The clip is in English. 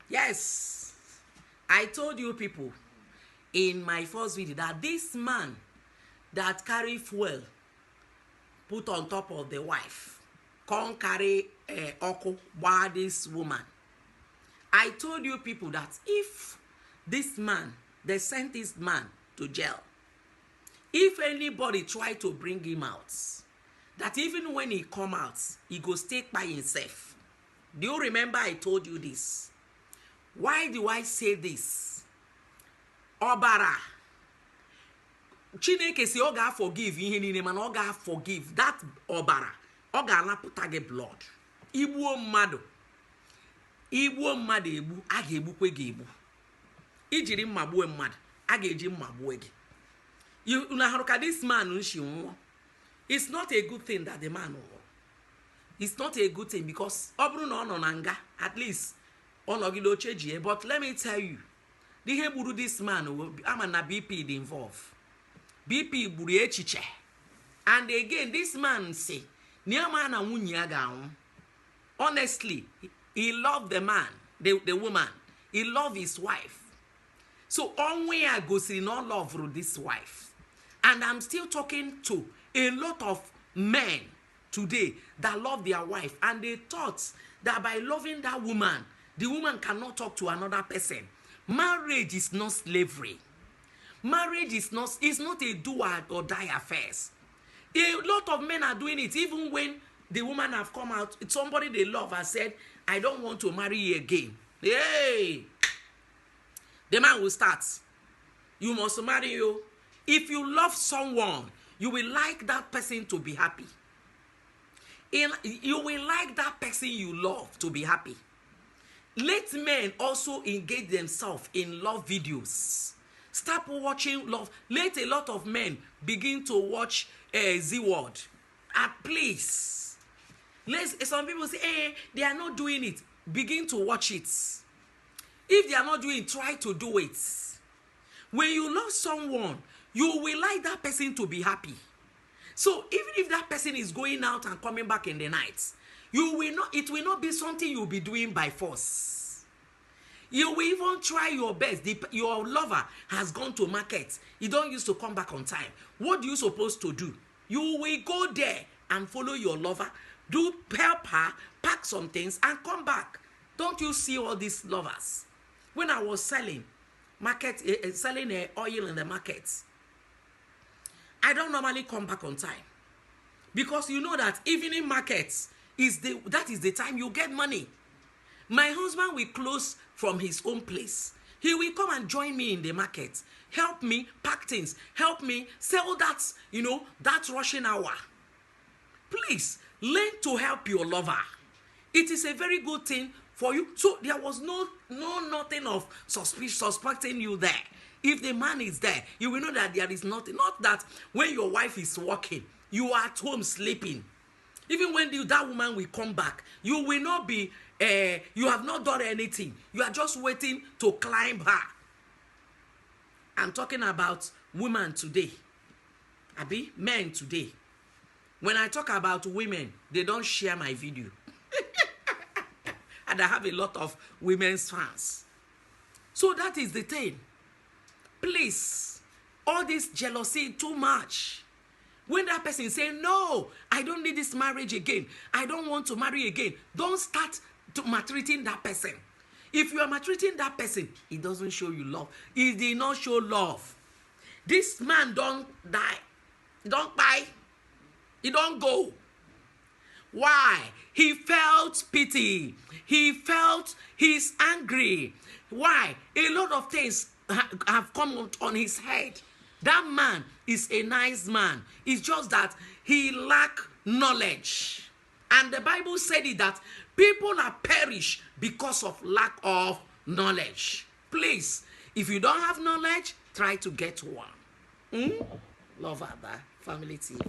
Yes, I told you people in my first video that this man that carry fuel put on top of the wife can't carry oko by this woman. I told you people that if this man, they sent this man to jail, if anybody try to bring him out, that even when he come out, he go stay by himself. Do you remember I told you this? Why do I say this? Obara. Chineke si oga forgive ihe niile mana oga forgive that obara. Oga anapụta gị blood. Igbuo mmadụ egbu, a ga-egbukwe gị egbu. Ijiri mma gbuo mmadụ, a ga-eji mma gbuo gị. You know how this man nshi nwụọ. It's not a good thing that the man nwụọ. It's not a good thing because ọ bụrụ na ọ nọ na nga, at least ọ nọgide oche ji. But let me tell you, the ihe gburu this man ama na BP dị involved. BP gburu echiche. And again, this man say, Niama na nwunye ya ga-anwụ. Honestly, he loved the man, the woman. He loved his wife. So onwe ya gosiri no love for this wife. And I'm still talking to a lot of men today that love their wife. And they thought that by loving that woman, the woman cannot talk to another person. Marriage is not slavery. Marriage is not a do or die affair. A lot of men are doing it, even when the woman have come out, somebody they love has said, I don't want to marry you again. Hey! The man will start. You must marry you. If you love someone, you will like that person to be happy. You will like that person you love to be happy. Let men also engage themselves in love videos. Stop watching love. Let a lot of men begin to watch Z-Word. Please. Some people say, hey, they are not doing it. Begin to watch it. If they are not doing it, try to do it. When you love someone, you will like that person to be happy. So even if that person is going out and coming back in the night, it will not be something you'll be doing by force. You will even try your best. Your lover has gone to market. He don't used to come back on time. What do you supposed to do? You will go there and follow your lover, do help her, pack some things and come back. Don't you see all these lovers? When I was selling oil in the market, I don't normally come back on time. Because you know that evening markets, that is the time you get money. My husband will close from his own place. He will come and join me in the market. Help me pack things. Help me sell that, that rushing hour. Please, learn to help your lover. It is a very good thing for you. So there was nothing of suspecting you there. If the man is there, you will know that there is nothing. Not that when your wife is working, you are at home sleeping. Even when that woman will come back, you will not be, you have not done anything. You are just waiting to climb her. I'm talking about women today. Abi, men today. When I talk about women, they don't share my video. And I have a lot of women's fans. So that is the thing. Please, all this jealousy too much. When that person say, no, I don't need this marriage again. I don't want to marry again. Don't start maltreating that person. If you are maltreating that person, it doesn't show you love. It did not show love. This man don't die. He don't buy. He don't go. Why? He felt pity. He's angry. Why? A lot of things have come on his head. That man is a nice man. It's just that he lacks knowledge. And the Bible said it that people are perish because of lack of knowledge. Please, if you don't have knowledge, try to get one. Love Abba Family TV.